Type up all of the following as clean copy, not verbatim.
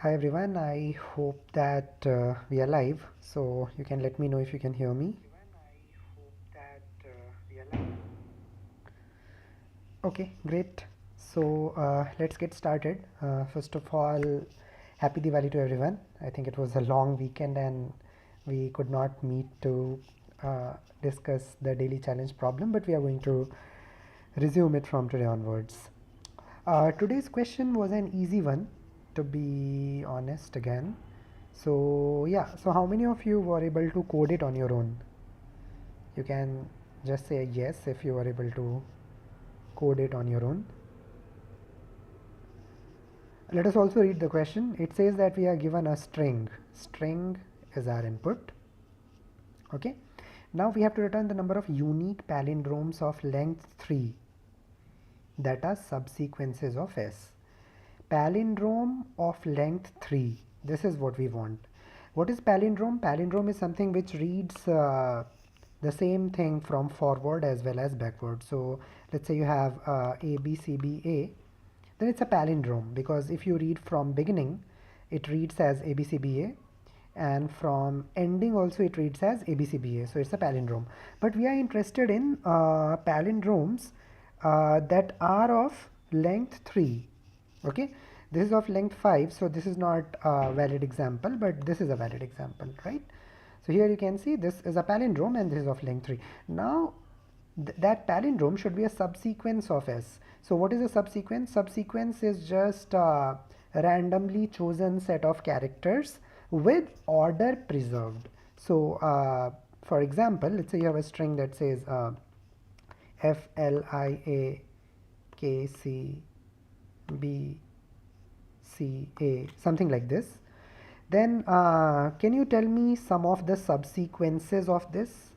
Hi everyone, I hope that we are live, so you can let me know if you can hear me. Okay, great. So let's get started. First of all, happy Diwali to everyone. I think it was a long weekend and we could not meet to uh, discuss the daily challenge problem, but we are going to resume it from today onwards. Today's question was an easy one, to be honest again. So yeah, so how many of you were able to code it on your own? You can just say yes if you were able to code it on your own. Let us also read the question. It says that we are given a string. String is our input. Okay. Now we have to return the number of unique palindromes of length 3 that are subsequences of S. Palindrome of length 3. This is what we want. What is palindrome? Palindrome is something which reads the same thing from forward as well as backward. So let's say you have A, B, C, B, A. Then it's a palindrome, because if you read from beginning, it reads as ABCBA, and from ending also it reads as ABCBA. So it's a palindrome. But we are interested in palindromes that are of length 3. Okay, this is of length 5, so this is not a valid example, but this is a valid example, right? So here you can see this is a palindrome and this is of length 3. Now that palindrome should be a subsequence of S. So what is a subsequence? Subsequence is just a randomly chosen set of characters with order preserved. So for example, let's say you have a string that says F L I A K C B C A, something like this. Then can you tell me some of the subsequences of this?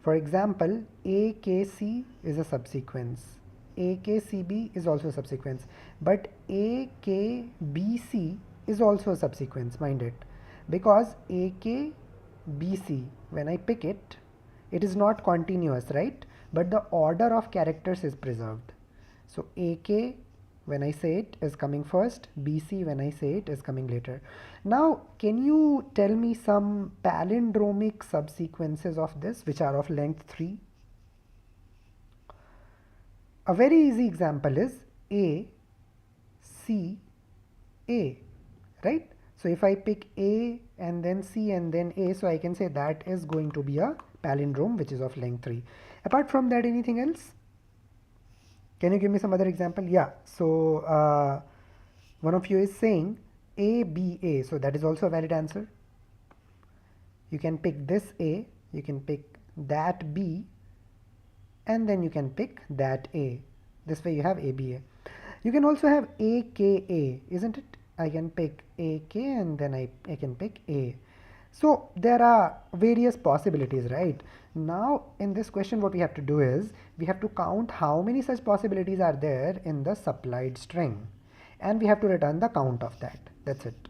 For example, AKC is a subsequence. AKCB is also a subsequence. But AKBC is also a subsequence, mind it. Because AKBC, when I pick it, it is not continuous, right? But the order of characters is preserved. So AK, when I say it, is coming first. BC, when I say it, is coming later. Now can you tell me some palindromic subsequences of this which are of length 3? A very easy example is A, C, A, right? So if I pick A and then C and then A, so I can say that is going to be a palindrome which is of length 3. Apart from that, anything else? Can you give me some other example? Yeah, so one of you is saying ABA, so that is also a valid answer. You can pick this A, you can pick that B, and then you can pick that A. This way you have ABA. You can also have AKA, isn't it? I can pick AK and then I can pick A. So there are various possibilities, right? Now in this question what we have to do is we have to count how many such possibilities are there in the supplied string, and we have to return the count of that. That's it.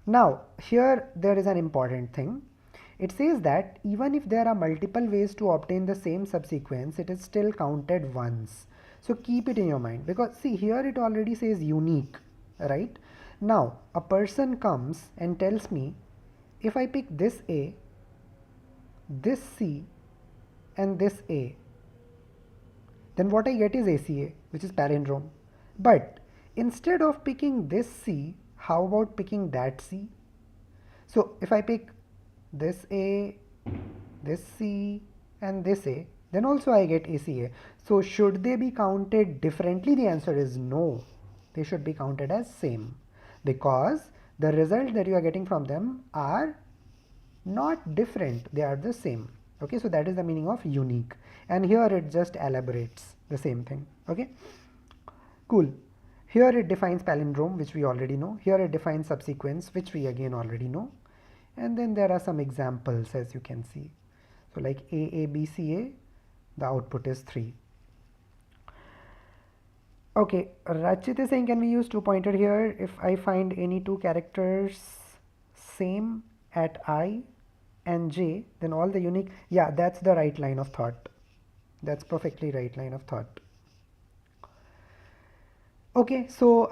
Now here there is an important thing. It says that even if there are multiple ways to obtain the same subsequence, it is still counted once. So keep it in your mind, because see here it already says unique, right? Now a person comes and tells me, if I pick this A, this C and this A, then what I get is ACA, which is palindrome. But instead of picking this C, how about picking that C? So if I pick this A, this C and this A, then also I get ACA. So should they be counted differently? The answer is no. They should be counted as same, because the result that you are getting from them are not different, they are the same. Okay, so that is the meaning of unique, and here it just elaborates the same thing. Okay, cool. Here it defines palindrome, which we already know. Here it defines subsequence, which we again already know. And then there are some examples, as you can see. So like AABCA, the output is 3. Okay, Rachit is saying, can we use two pointer here if I find any two characters same at I and J, then all the unique, yeah, that's the right line of thought. That's perfectly right line of thought. Okay, so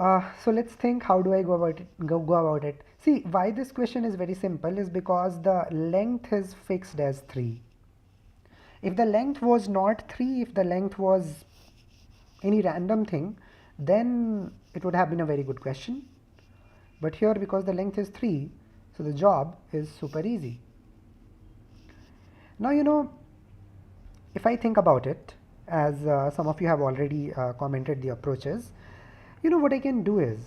let's think, how do I go about it? Go about it. See, why this question is very simple is because the length is fixed as 3. If the length was not 3, if the length was any random thing, then it would have been a very good question. But here, because the length is 3, so the job is super easy. Now, if I think about it, as some of you have already commented the approaches, what I can do is,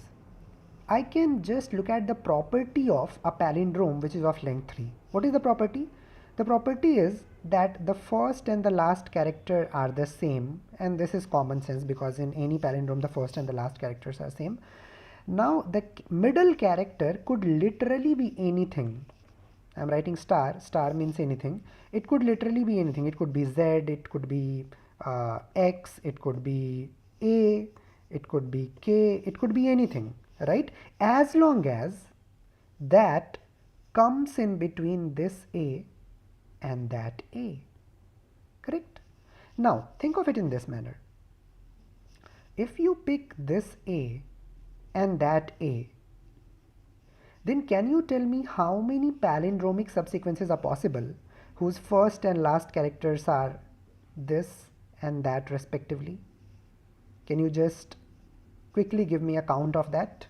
I can just look at the property of a palindrome which is of length 3. What is the property? The property is that the first and the last character are the same, and this is common sense because in any palindrome the first and the last characters are same. Now the middle character could literally be anything. I'm writing star, star means anything. It could literally be anything. It could be Z, it could be X, it could be A, it could be K, it could be anything, right? As long as that comes in between this A and that A, correct? Now think of it in this manner. If you pick this A and that A, then can you tell me how many palindromic subsequences are possible whose first and last characters are this and that respectively? Can you just quickly give me a count of that?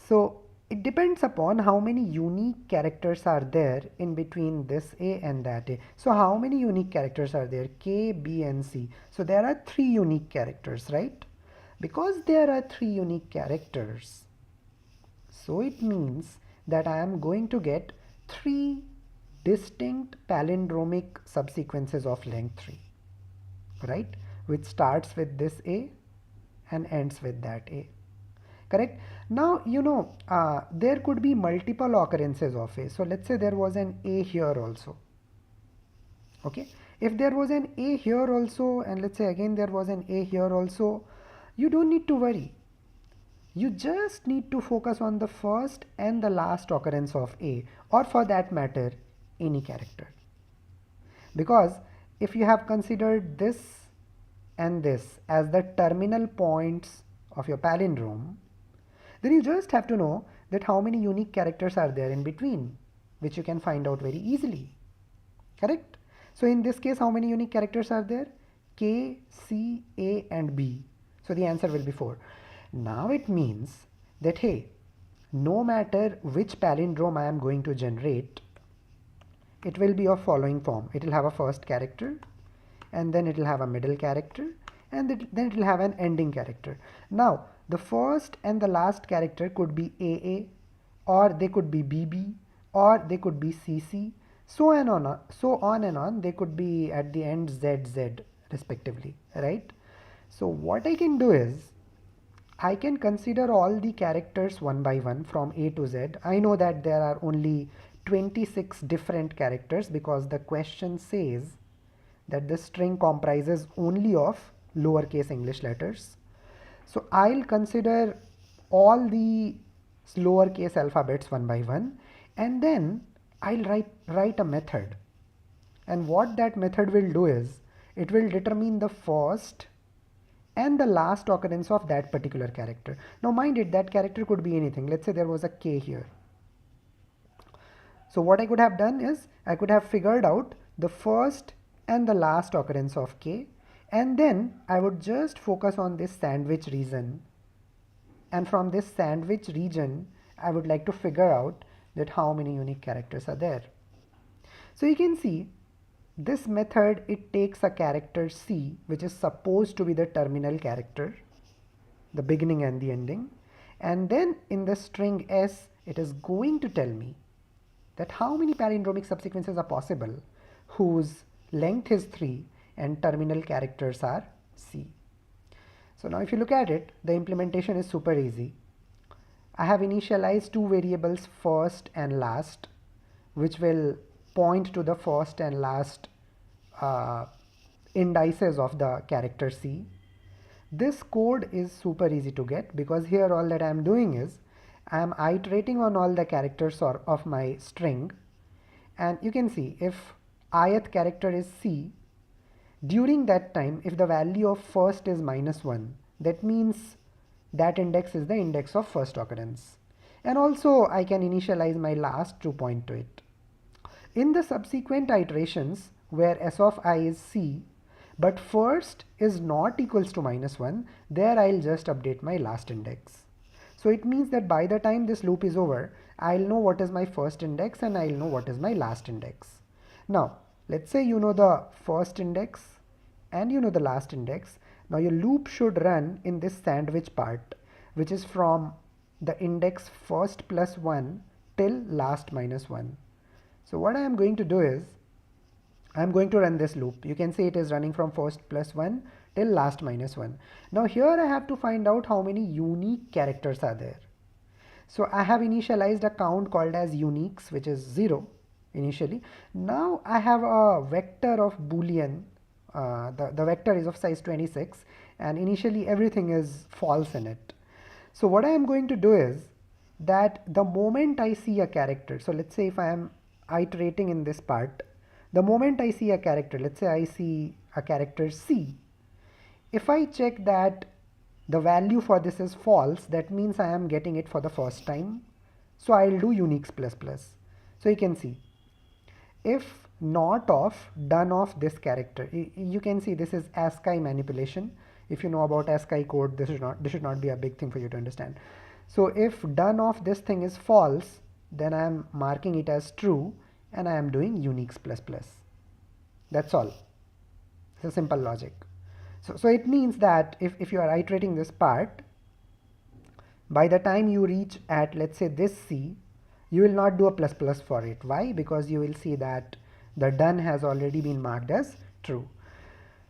So it depends upon how many unique characters are there in between this A and that A. So how many unique characters are there? K, B and C. So there are 3 unique characters, right? Because there are 3 unique characters, so it means that I am going to get 3 distinct palindromic subsequences of length 3, right? Which starts with this A and ends with that A, correct? Now, there could be multiple occurrences of A. So let's say there was an A here also. Okay, if there was an A here also, and let's say again there was an A here also, you don't need to worry. You just need to focus on the first and the last occurrence of A, or for that matter, any character. Because if you have considered this and this as the terminal points of your palindrome, then you just have to know that how many unique characters are there in between, which you can find out very easily, correct? So in this case, how many unique characters are there? K, C, A and B. So the answer will be 4. Now it means that, hey, no matter which palindrome I am going to generate, it will be of following form. It will have a first character, and then it will have a middle character, and then it will have an ending character. Now the first and the last character could be AA, or they could be BB, or they could be CC, so on and on. They could be at the end ZZ respectively, right? So what I can do is, I can consider all the characters one by one from A to Z. I know that there are only 26 different characters because the question says that the string comprises only of lowercase English letters. So I'll consider all the lowercase alphabets one by one, and then I'll write a method. And what that method will do is, it will determine the first and the last occurrence of that particular character. Now mind it, that character could be anything. Let's say there was a K here. So what I could have done is, I could have figured out the first and the last occurrence of K, and then I would just focus on this sandwich region, and from this sandwich region I would like to figure out that how many unique characters are there. So you can see this method, it takes a character C, which is supposed to be the terminal character, the beginning and the ending, and then in the string S, it is going to tell me that how many palindromic subsequences are possible whose length is 3 and terminal characters are C. So now if you look at it, the implementation is super easy. I have initialized 2 variables, first and last, which will point to the first and last indices of the character C. This code is super easy to get because here all that I am doing is I am iterating on all the characters of my string, and you can see if ith character is C, During that time, if the value of first is -1, that means that index is the index of first occurrence. And also I can initialize my last to point to it. In the subsequent iterations where s of I is c, but first is not equals to -1, there I'll just update my last index. So it means that by the time this loop is over, I'll know what is my first index and I'll know what is my last index. Now, let's say you know the first index and you know the last index. Now your loop should run in this sandwich part, which is from the index first plus 1 till last -1. So what I am going to do is, I'm going to run this loop. You can see it is running from first plus 1 till last -1. Now here I have to find out how many unique characters are there. So I have initialized a count called as uniques, which is 0 initially. Now I have a vector of Boolean. The vector is of size 26 and initially everything is false in it. So what I am going to do is that the moment I see a character, so let's say if I am iterating in this part, the moment I see a character, let's say I see a character C, if I check that the value for this is false, that means I am getting it for the first time. So I'll do uniques plus plus. So you can see if not of done of this character, you can see this is ASCII manipulation. If you know about ASCII code, this should not be a big thing for you to understand. So if done of this thing is false, then I am marking it as true and I am doing uniques plus plus. That's all. It's a simple logic. So it means that if you are iterating this part, by the time you reach at, let's say, this C, you will not do a plus plus for it. Why? Because you will see that the done has already been marked as true.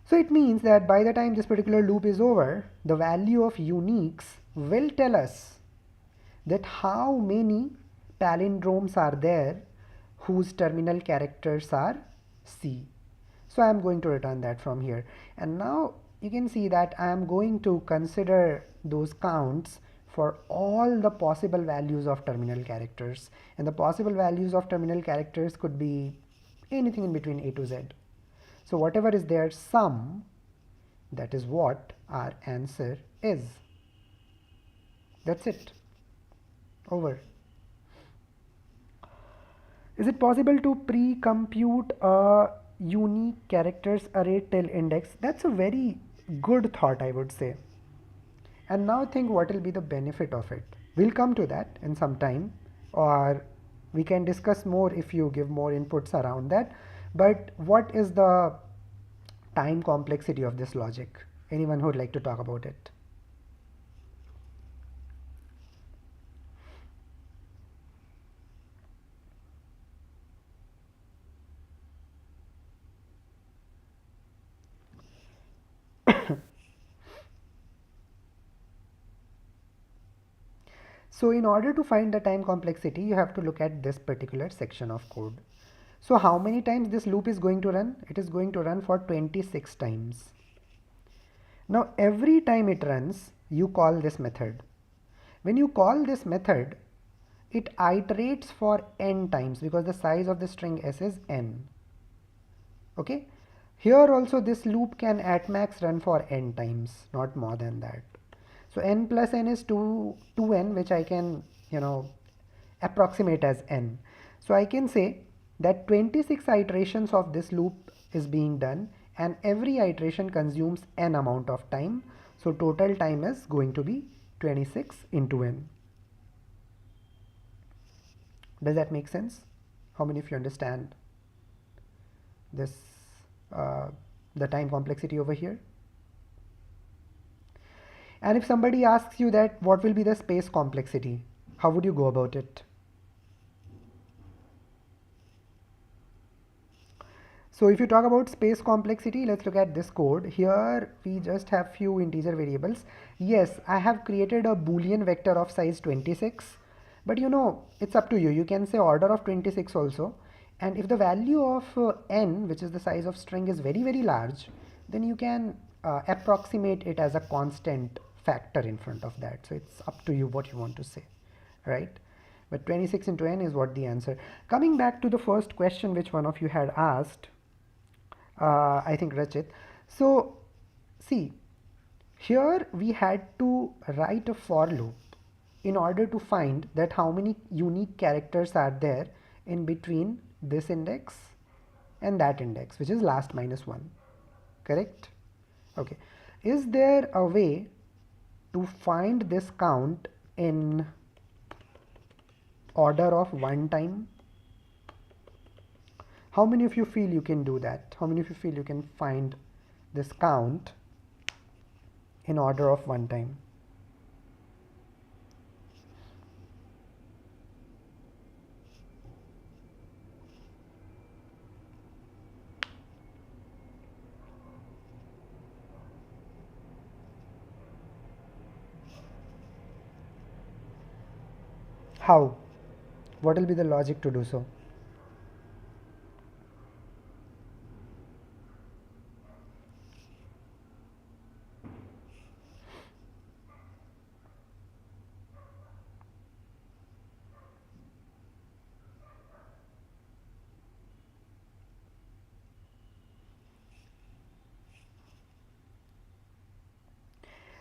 So it means that by the time this particular loop is over, the value of uniques will tell us that how many palindromes are there whose terminal characters are C. So I am going to return that from here. And now you can see that I am going to consider those counts for all the possible values of terminal characters. And the possible values of terminal characters could be anything in between A to Z. So whatever is their sum, that is what our answer is. That's it. Over. Is it possible to pre-compute a unique characters array till index? That's a very good thought, I would say. And now think what will be the benefit of it. We'll come to that in some time, or we can discuss more if you give more inputs around that. But what is the time complexity of this logic? Anyone who would like to talk about it? So in order to find the time complexity, you have to look at this particular section of code. So how many times this loop is going to run? It is going to run for 26 times. Now every time it runs, you call this method. When you call this method, it iterates for n times because the size of the string s is n. Okay. Here also this loop can at max run for n times, not more than that. So n plus n is 2n, which I can, approximate as n. So I can say that 26 iterations of this loop is being done and every iteration consumes n amount of time. So total time is going to be 26 into n. Does that make sense? How many of you understand this, the time complexity over here? And if somebody asks you that what will be the space complexity, how would you go about it? So if you talk about space complexity, let's look at this code. Here we just have few integer variables. Yes, I have created a Boolean vector of size 26, but it's up to you. You can say order of 26 also. And if the value of n, which is the size of string, is very, very large, then you can approximate it as a constant factor in front of that. So it's up to you what you want to say, right? But 26 into n is what the answer. Coming back to the first question which one of you had asked, I think Rachit. So see, here we had to write a for loop in order to find that how many unique characters are there in between this index and that index, which is last minus 1. Correct? Okay. Is there a way to find this count in order of 1 time? How many of you feel you can do that? How many of you feel you can find this count in order of 1 time? How? What will be the logic to do so?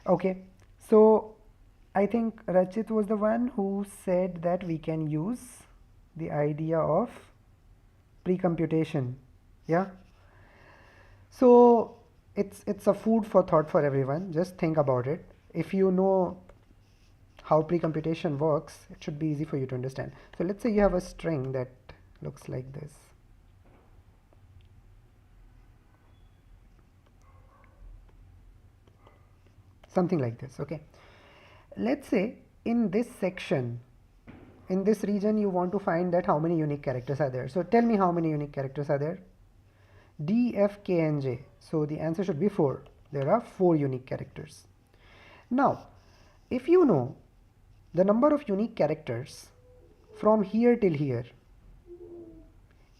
Okay, so I think Rachit was the one who said that we can use the idea of pre-computation. Yeah. So it's a food for thought for everyone. Just think about it. If you know how pre-computation works, it should be easy for you to understand. So let's say you have a string that looks like this. Something like this, okay. Let's say in this section, in this region, you want to find that how many unique characters are there. So tell me how many unique characters are there. D, F, K, and J. So the answer should be 4. There are 4 unique characters. Now, if you know the number of unique characters from here till here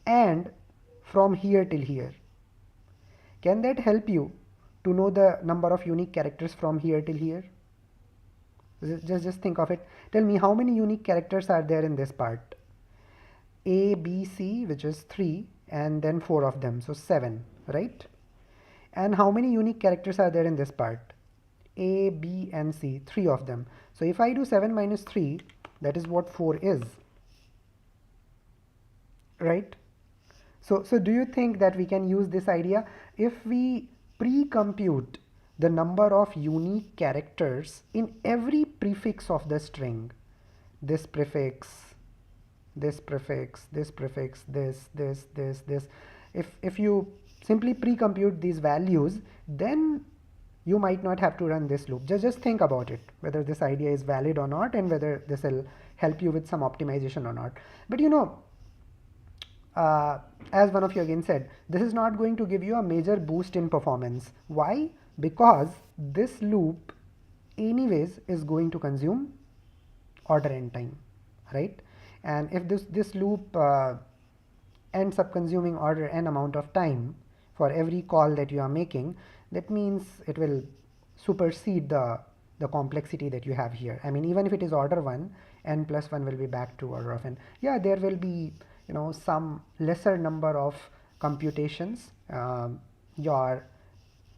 and from here till here, can that help you to know the number of unique characters from here till here? Just think of it. Tell me how many unique characters are there in this part. A, B, C, which is 3, and then 4 of them, so 7, right? And how many unique characters are there in this part? A, B, and C, 3 of them. So if I do 7 minus 3, that is what 4 is, right? So do you think that we can use this idea? If we pre-compute the number of unique characters in every prefix of the string, this prefix, this prefix, this prefix, this. If you simply pre-compute these values, then you might not have to run this loop. Just think about it, whether this idea is valid or not, and whether this will help you with some optimization or not. But you know, as one of you again said, this is not going to give you a major boost in performance. Why? Because this loop anyways is going to consume order n time, right? And if this loop ends up consuming order n amount of time for every call that you are making, that means it will supersede the complexity that you have here. I mean, even if it is order 1, n plus 1 will be back to order of n. Yeah, there will be, you know, some lesser number of computations. Your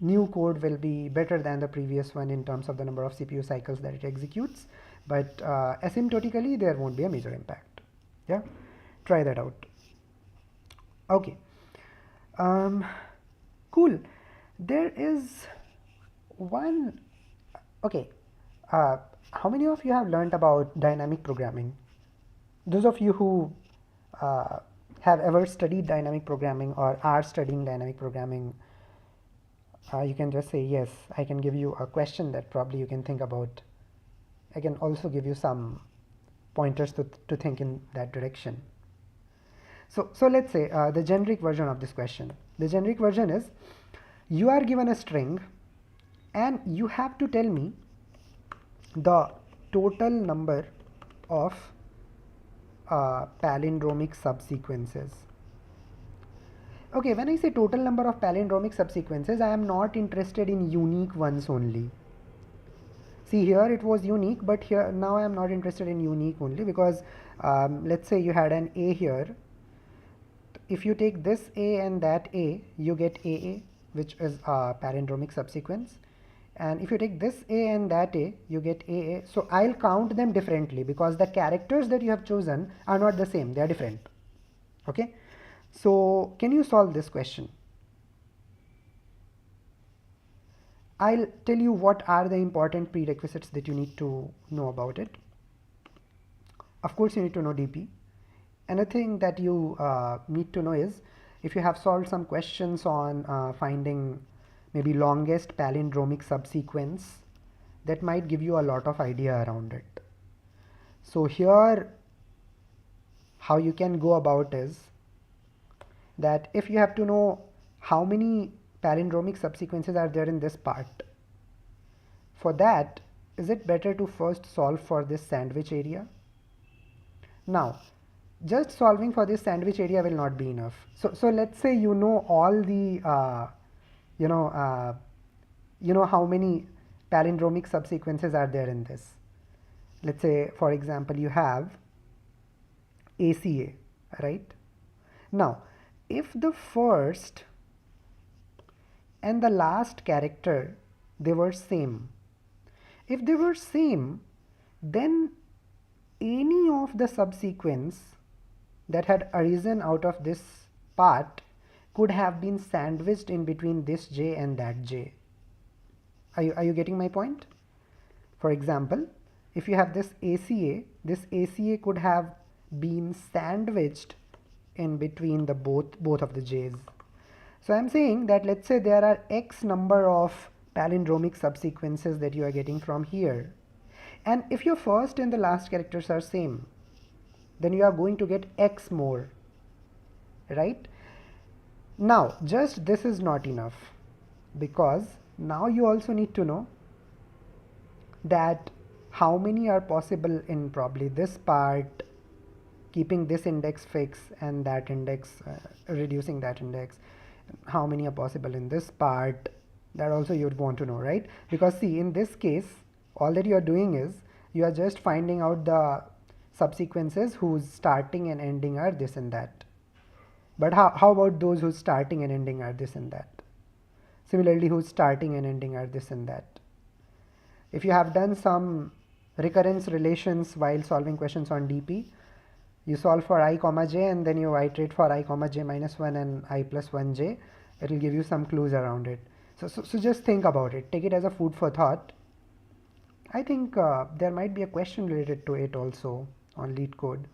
new code will be better than the previous one in terms of the number of CPU cycles that it executes, but asymptotically there won't be a major impact. Yeah, try that out. Okay, cool. There is one, okay, how many of you have learned about dynamic programming? Those of you who have ever studied dynamic programming or are studying dynamic programming, you can just say yes. I can give you a question that probably you can think about. I can also give you some pointers to think in that direction. So let's say the generic version of this question. The generic version is, you are given a string and you have to tell me the total number of palindromic subsequences. Okay, when I say total number of palindromic subsequences, I am not interested in unique ones only. See, here it was unique, but here now I am not interested in unique only, because let's say you had an A here, if you take this A and that A, you get AA, which is a palindromic subsequence. And if you take this A and that A, you get AA. So I'll count them differently because the characters that you have chosen are not the same, they are different. Okay, so can you solve this question? I'll tell you what are the important prerequisites that you need to know about it. Of course, you need to know DP. Another thing that you need to know is if you have solved some questions on finding maybe longest palindromic subsequence, that might give you a lot of idea around it. So here, how you can go about is that if you have to know how many palindromic subsequences are there in this part, for that, is it better to first solve for this sandwich area? Now, just solving for this sandwich area will not be enough. So let's say you know all the, you know how many palindromic subsequences are there in this. Let's say, for example, you have ACA, right? Now, if the first and the last character, they were same. If they were same, then any of the subsequence that had arisen out of this part could have been sandwiched in between this J and that J. Are you getting my point? For example, if you have this ACA could have been sandwiched in between the both of the J's. So I'm saying that let's say there are X number of palindromic subsequences that you are getting from here. And if your first and the last characters are same, then you are going to get X more, right? Now, just this is not enough, because now you also need to know that how many are possible in probably this part, keeping this index fixed and that index, reducing that index. How many are possible in this part, that also you would want to know, right? Because see, in this case, all that you are doing is you are just finding out the subsequences whose starting and ending are this and that. But how about those whose starting and ending are this and that? Similarly, whose starting and ending are this and that. If you have done some recurrence relations while solving questions on DP, you solve for I comma j and then you iterate for I comma j minus 1 and I plus 1j. It will give you some clues around it. So just think about it. Take it as a food for thought. I think there might be a question related to it also on Leetcode.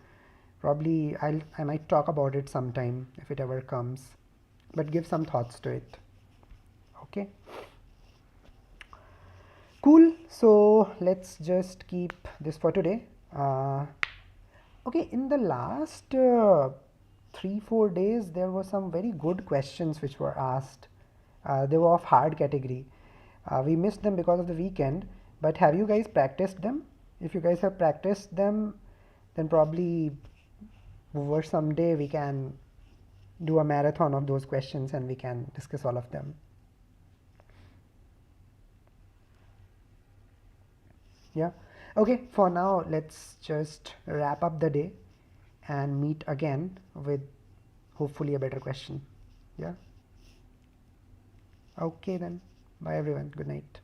Probably I might talk about it sometime if it ever comes, but give some thoughts to it. Okay. Cool. So let's just keep this for today. Okay, in the last 3-4 days, there were some very good questions which were asked. They were of hard category. We missed them because of the weekend, but have you guys practiced them? If you guys have practiced them, then probably over some day we can do a marathon of those questions and we can discuss all of them. Yeah. Okay, for now, let's just wrap up the day and meet again with hopefully a better question. Yeah. Okay then. Bye everyone. Good night.